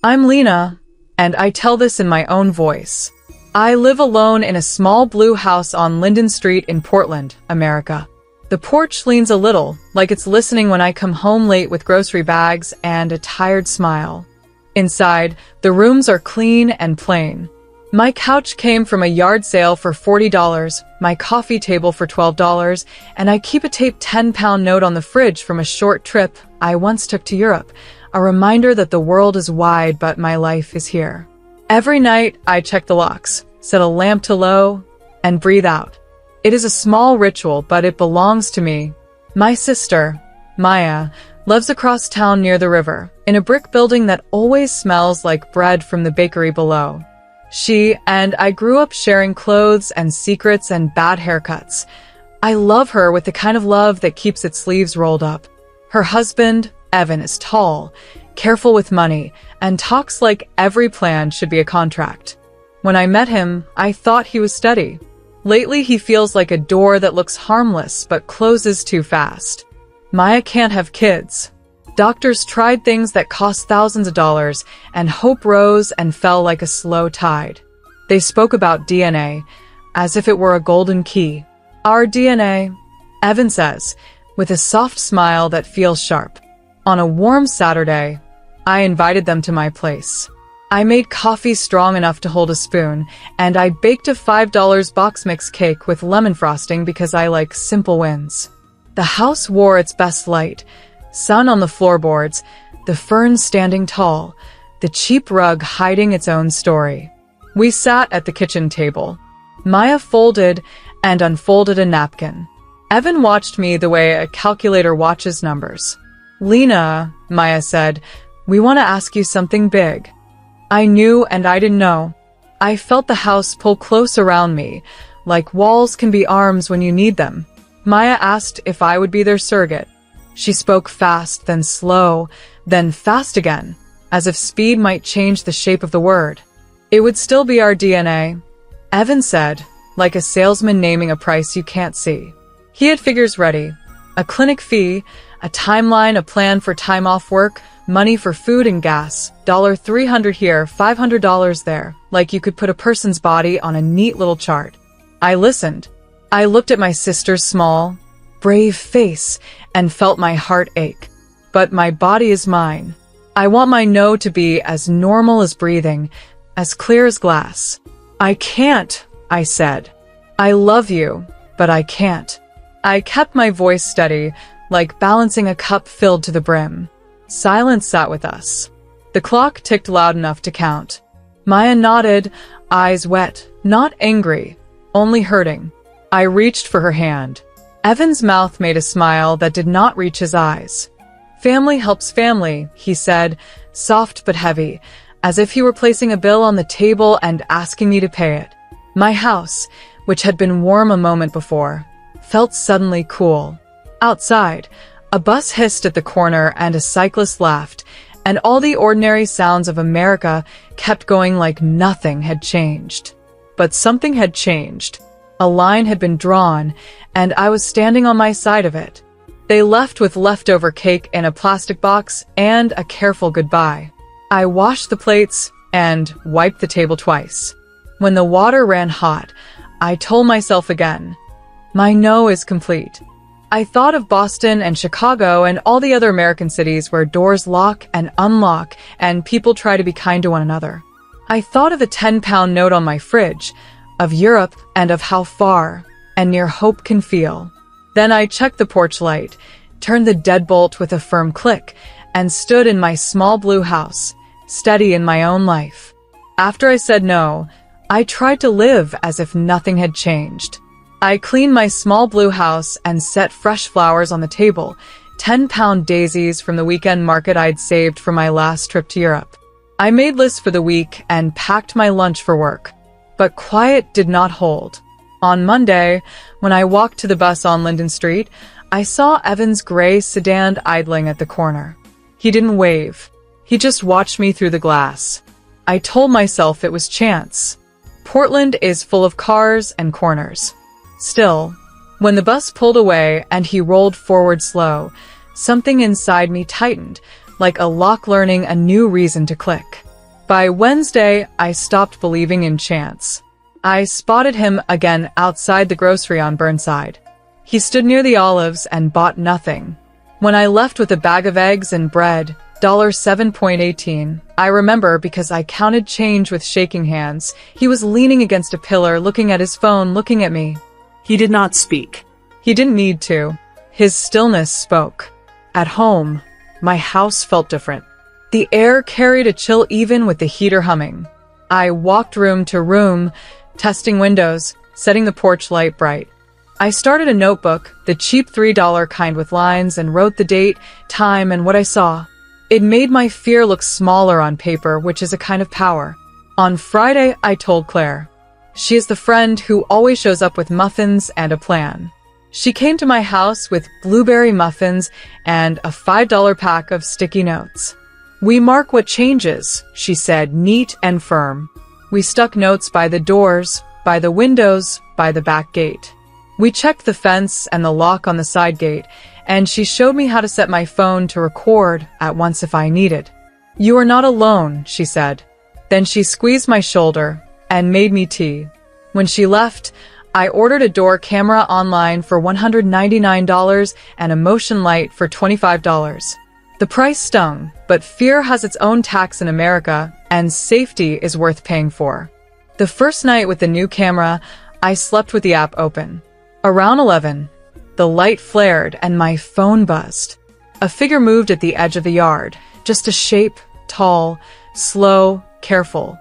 I'm Lena, and I tell this in my own voice. I live alone in a small blue house on Linden Street in Portland, America. The porch leans a little, like it's listening when I come home late with grocery bags and a tired smile. Inside, the rooms are clean and plain. My couch came from a yard sale for $40, my coffee table for $12, and I keep a taped 10-pound note on the fridge from a short trip I once took to Europe, a reminder that the world is wide but my life is here. Every night, I check the locks, set a lamp to low, and breathe out. It is a small ritual, but it belongs to me. My sister, Maya, lives across town near the river, in a brick building that always smells like bread from the bakery below. She and I grew up sharing clothes and secrets and bad haircuts. I love her with the kind of love that keeps its sleeves rolled up. Her husband, Evan, is tall, careful with money, and talks like every plan should be a contract. When I met him, I thought he was steady. Lately, he feels like a door that looks harmless but closes too fast. Maya can't have kids. Doctors tried things that cost thousands of dollars, and hope rose and fell like a slow tide. They spoke about DNA, as if it were a golden key. Our DNA, Evan says, with a soft smile that feels sharp. On a warm Saturday, I invited them to my place. I made coffee strong enough to hold a spoon, and I baked a $5 box mix cake with lemon frosting because I like simple wins. The house wore its best light, sun on the floorboards, the ferns standing tall, the cheap rug hiding its own story. We sat at the kitchen table. Maya folded and unfolded a napkin. Evan watched me the way a calculator watches numbers. Lena, Maya said, we want to ask you something big. I knew and I didn't know. I felt the house pull close around me, like walls can be arms when you need them. Maya asked if I would be their surrogate. She spoke fast, then slow, then fast again, as if speed might change the shape of the word. It would still be our DNA, Evan said, like a salesman naming a price you can't see. He had figures ready. A clinic fee, a timeline, a plan for time off work, money for food and gas, $300 here, $500 there, like you could put a person's body on a neat little chart. I listened. I looked at my sister's small, brave face and felt my heart ache. But my body is mine. I want my no to be as normal as breathing, as clear as glass. I can't, I said. I love you, but I can't. I kept my voice steady, like balancing a cup filled to the brim. Silence sat with us. The clock ticked loud enough to count. Maya nodded, eyes wet, not angry, only hurting. I reached for her hand. Evan's mouth made a smile that did not reach his eyes. Family helps family, he said, soft but heavy, as if he were placing a bill on the table and asking me to pay it. My house, which had been warm a moment before, felt suddenly cool. Outside, a bus hissed at the corner and a cyclist laughed, and all the ordinary sounds of America kept going like nothing had changed. But something had changed. A line had been drawn, and I was standing on my side of it. They left with leftover cake in a plastic box and a careful goodbye. I washed the plates and wiped the table twice. When the water ran hot, I told myself again, my no is complete. I thought of Boston and Chicago and all the other American cities where doors lock and unlock and people try to be kind to one another. I thought of a 10-pound note on my fridge, of Europe and of how far and near hope can feel. Then I checked the porch light, turned the deadbolt with a firm click, and stood in my small blue house, steady in my own life. After I said no, I tried to live as if nothing had changed. I cleaned my small blue house and set fresh flowers on the table, 10-pound daisies from the weekend market I'd saved for my last trip to Europe. I made lists for the week and packed my lunch for work. But quiet did not hold. On Monday, when I walked to the bus on Linden Street, I saw Evan's gray sedan idling at the corner. He didn't wave. He just watched me through the glass. I told myself it was chance. Portland is full of cars and corners. Still, when the bus pulled away and he rolled forward slow, something inside me tightened, like a lock learning a new reason to click. By Wednesday, I stopped believing in chance. I spotted him again outside the grocery on Burnside. He stood near the olives and bought nothing. When I left with a bag of eggs and bread, $7.18, I remember because I counted change with shaking hands. He was leaning against a pillar, looking at his phone, looking at me. He did not speak. He didn't need to. His stillness spoke. At home, my house felt different. The air carried a chill even with the heater humming. I walked room to room, testing windows, setting the porch light bright. I started a notebook, the cheap $3 kind with lines, and wrote the date, time, and what I saw. It made my fear look smaller on paper, which is a kind of power. On Friday, I told Claire. She is the friend who always shows up with muffins and a plan. She came to my house with blueberry muffins and a $5 pack of sticky notes. "We mark what changes," she said, neat and firm. We stuck notes by the doors, by the windows, by the back gate. We checked the fence and the lock on the side gate, and she showed me how to set my phone to record at once if I needed. "You are not alone," she said. Then she squeezed my shoulder and made me tea. When she left, I ordered a door camera online for $199 and a motion light for $25. The price stung, but fear has its own tax in America, and safety is worth paying for. The first night with the new camera, I slept with the app open. Around 11, the light flared and my phone buzzed. A figure moved at the edge of the yard, just a shape, tall, slow, careful.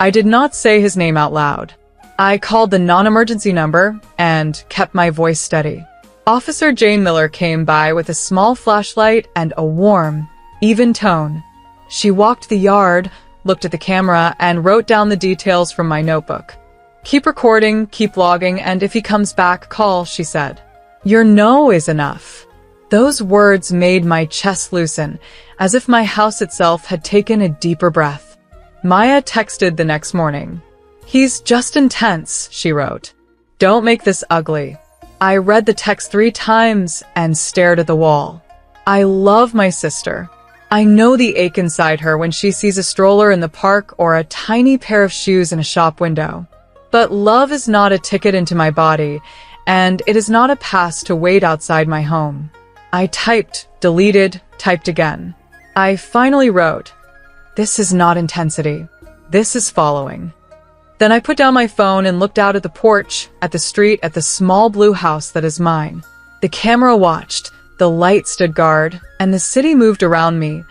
I did not say his name out loud. I called the non-emergency number and kept my voice steady. Officer Jane Miller came by with a small flashlight and a warm, even tone. She walked the yard, looked at the camera, and wrote down the details from my notebook. "Keep recording, keep logging, and if he comes back, call," she said. "Your no is enough." Those words made my chest loosen, as if my house itself had taken a deeper breath. Maya texted the next morning. "He's just intense," she wrote. "Don't make this ugly." I read the text 3 times and stared at the wall. I love my sister. I know the ache inside her when she sees a stroller in the park or a tiny pair of shoes in a shop window. But love is not a ticket into my body, and it is not a pass to wait outside my home. I typed, deleted, typed again. I finally wrote, "This is not intensity. This is following." Then I put down my phone and looked out at the porch, at the street, at the small blue house that is mine. The camera watched, the light stood guard, and the city moved around me.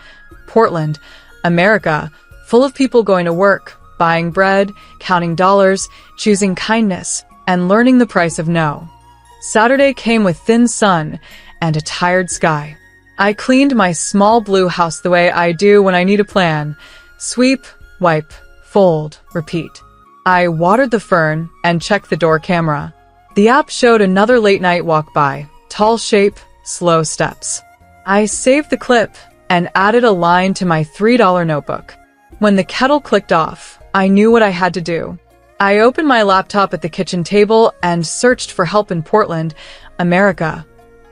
Portland, America, full of people going to work, buying bread, counting dollars, choosing kindness, and learning the price of no. Saturday came with thin sun and a tired sky. I cleaned my small blue house the way I do when I need a plan. Sweep, wipe, fold, repeat. I watered the fern and checked the door camera. The app showed another late night walk by, tall shape, slow steps. I saved the clip and added a line to my $3 notebook. When the kettle clicked off, I knew what I had to do. I opened my laptop at the kitchen table and searched for help in Portland, America.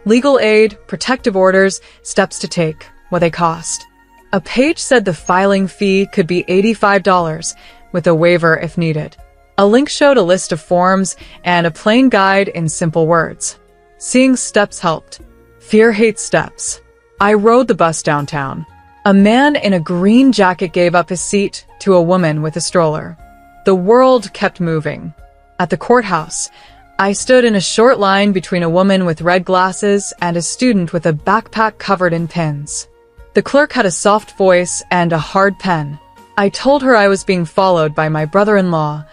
Legal aid, protective orders, steps to take, what they cost. A page said the filing fee could be $85, with a waiver if needed. A link showed a list of forms and a plain guide in simple words. Seeing steps helped. Fear hates steps. I rode the bus downtown. A man in a green jacket gave up his seat to a woman with a stroller. The world kept moving. At the courthouse, I stood in a short line between a woman with red glasses and a student with a backpack covered in pins. The clerk had a soft voice and a hard pen. I told her I was being followed by my brother-in-law,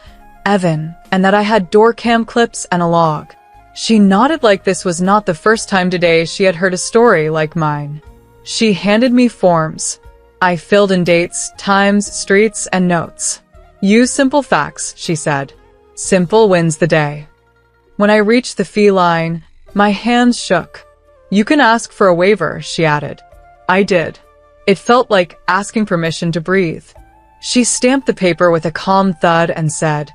Evan, and that I had door cam clips and a log. She nodded like this was not the first time today she had heard a story like mine. She handed me forms. I filled in dates, times, streets, and notes. "Use simple facts," she said. "Simple wins the day." When I reached the fee line, my hands shook. "You can ask for a waiver," she added. I did. It felt like asking permission to breathe. She stamped the paper with a calm thud and said,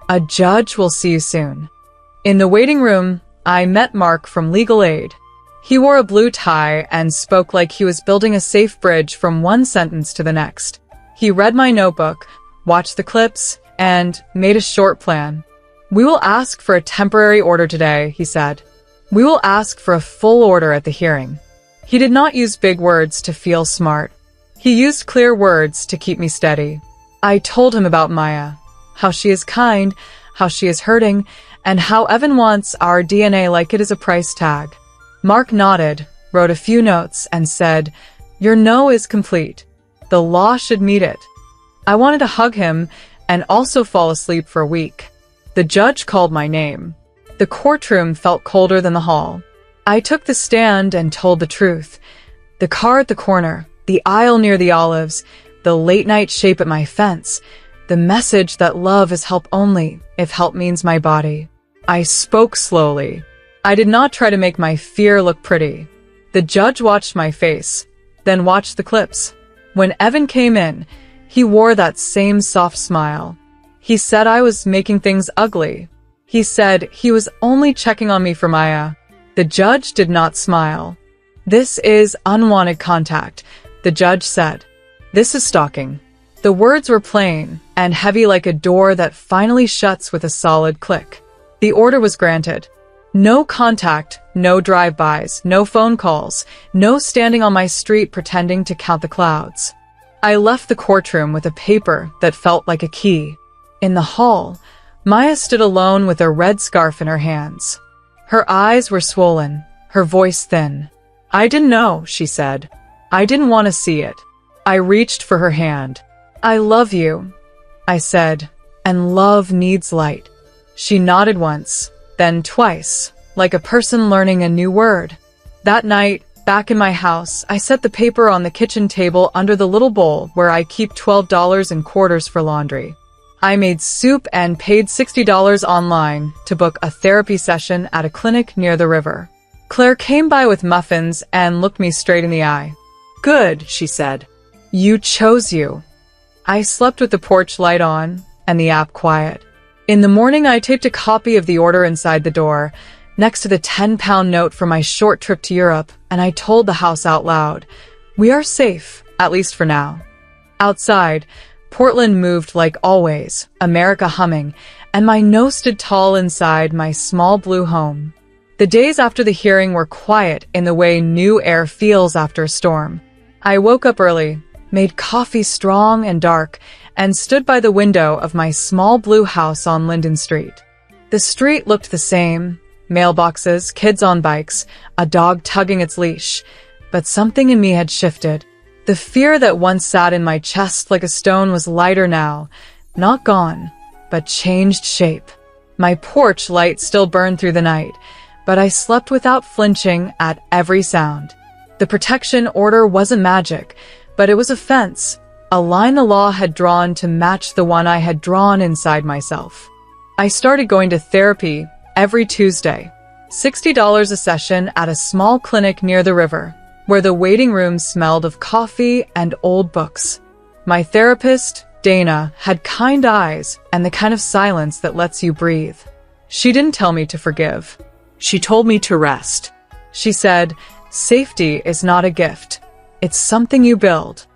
"A judge will see you soon." In the waiting room, I met Mark from Legal Aid. He wore a blue tie and spoke like he was building a safe bridge from one sentence to the next. He read my notebook, watched the clips, and made a short plan. "We will ask for a temporary order today," he said. "We will ask for a full order at the hearing." He did not use big words to feel smart. He used clear words to keep me steady. I told him about Maya, how she is kind, how she is hurting, and how Evan wants our DNA like it is a price tag. Mark nodded, wrote a few notes, and said, "Your no is complete. The law should meet it." I wanted to hug him and also fall asleep for a week. The judge called my name. The courtroom felt colder than the hall. I took the stand and told the truth. The car at the corner, the aisle near the olives, the late-night shape at my fence, the message that love is help only if help means my body. I spoke slowly. I did not try to make my fear look pretty. The judge watched my face, then watched the clips. When Evan came in, he wore that same soft smile. He said I was making things ugly. He said he was only checking on me for Maya. The judge did not smile. "This is unwanted contact," the judge said. "This is stalking." The words were plain and heavy like a door that finally shuts with a solid click. The order was granted. No contact, no drive-bys, no phone calls, no standing on my street pretending to count the clouds. I left the courtroom with a paper that felt like a key. In the hall, Maya stood alone with a red scarf in her hands. Her eyes were swollen, her voice thin. "I didn't know," she said. "I didn't want to see it." I reached for her hand. "I love you," I said, "and love needs light." She nodded once, then twice, like a person learning a new word. That night, back in my house, I set the paper on the kitchen table under the little bowl where I keep $12 in quarters for laundry. I made soup and paid $60 online to book a therapy session at a clinic near the river. Claire came by with muffins and looked me straight in the eye. "Good," she said. "You chose you." I slept with the porch light on and the app quiet. In the morning, I taped a copy of the order inside the door, next to the 10-pound note for my short trip to Europe, and I told the house out loud, "We are safe, at least for now." Outside, Portland moved like always, America humming, and my nose stood tall inside my small blue home. The days after the hearing were quiet in the way new air feels after a storm. I woke up early, made coffee strong and dark, and stood by the window of my small blue house on Linden Street. The street looked the same, mailboxes, kids on bikes, a dog tugging its leash, but something in me had shifted. The fear that once sat in my chest like a stone was lighter now, not gone, but changed shape. My porch light still burned through the night, but I slept without flinching at every sound. The protection order wasn't magic, but it was a fence, a line the law had drawn to match the one I had drawn inside myself. I started going to therapy every Tuesday, $60 a session at a small clinic near the river, where the waiting room smelled of coffee and old books. My therapist, Dana, had kind eyes and the kind of silence that lets you breathe. She didn't tell me to forgive. She told me to rest. She said, "Safety is not a gift. It's something you build."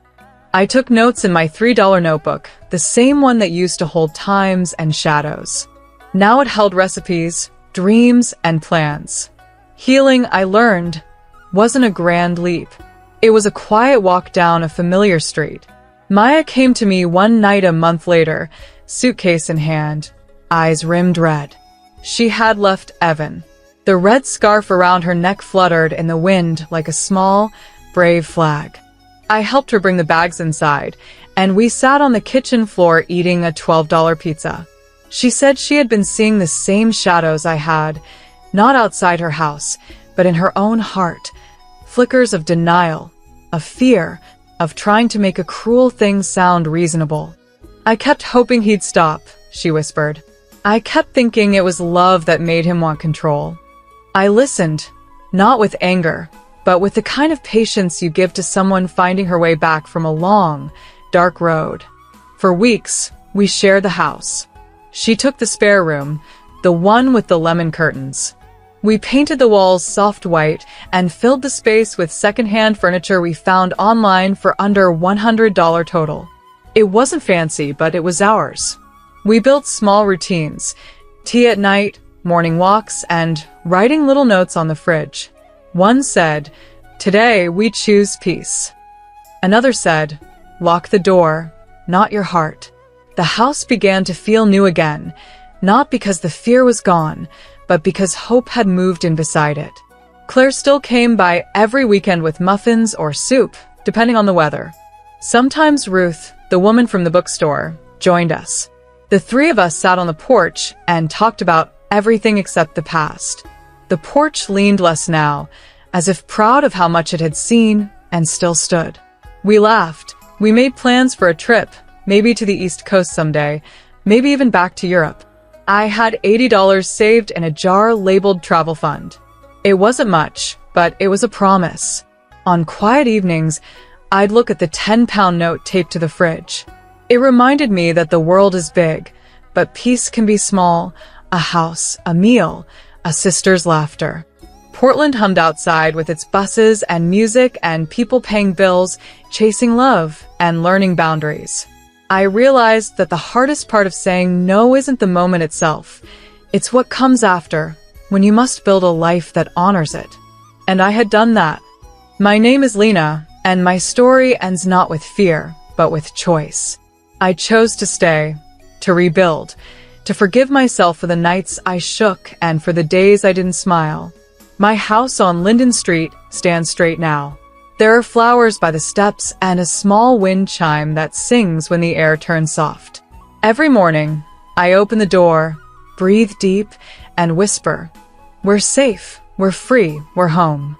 I took notes in my $3 notebook, the same one that used to hold times and shadows. Now it held recipes, dreams, and plans. Healing, I learned, wasn't a grand leap. It was a quiet walk down a familiar street. Maya came to me one night a month later, suitcase in hand, eyes rimmed red. She had left Evan. The red scarf around her neck fluttered in the wind like a small, brave flag. I helped her bring the bags inside, and we sat on the kitchen floor eating a $12 pizza. She said she had been seeing the same shadows I had, not outside her house, but in her own heart. Flickers of denial, of fear, of trying to make a cruel thing sound reasonable. "I kept hoping he'd stop," she whispered. "I kept thinking it was love that made him want control." I listened, not with anger, but with the kind of patience you give to someone finding her way back from a long, dark road. For weeks, we shared the house. She took the spare room, the one with the lemon curtains. We painted the walls soft white and filled the space with secondhand furniture we found online for under $100 total. It wasn't fancy, but it was ours. We built small routines, tea at night, morning walks, and writing little notes on the fridge. One said, "Today we choose peace." Another said, "Lock the door, not your heart." The house began to feel new again, not because the fear was gone, but because hope had moved in beside it. Claire still came by every weekend with muffins or soup, depending on the weather. Sometimes Ruth, the woman from the bookstore, joined us. The three of us sat on the porch and talked about everything except the past. The porch leaned less now, as if proud of how much it had seen and still stood. We laughed. We made plans for a trip, maybe to the East Coast someday, maybe even back to Europe. I had $80 saved in a jar labeled travel fund. It wasn't much, but it was a promise. On quiet evenings, I'd look at the 10-pound note taped to the fridge. It reminded me that the world is big, but peace can be small: a house, a meal, a sister's laughter. Portland hummed outside with its buses and music and people paying bills, chasing love, and learning boundaries. I realized that the hardest part of saying no isn't the moment itself. It's what comes after, when you must build a life that honors it. And I had done that. My name is Lena, and my story ends not with fear, but with choice. I chose to stay, to rebuild, to forgive myself for the nights I shook and for the days I didn't smile. My house on Linden Street stands straight now. There are flowers by the steps and a small wind chime that sings when the air turns soft. Every morning, I open the door, breathe deep, and whisper, "We're safe, we're free, we're home."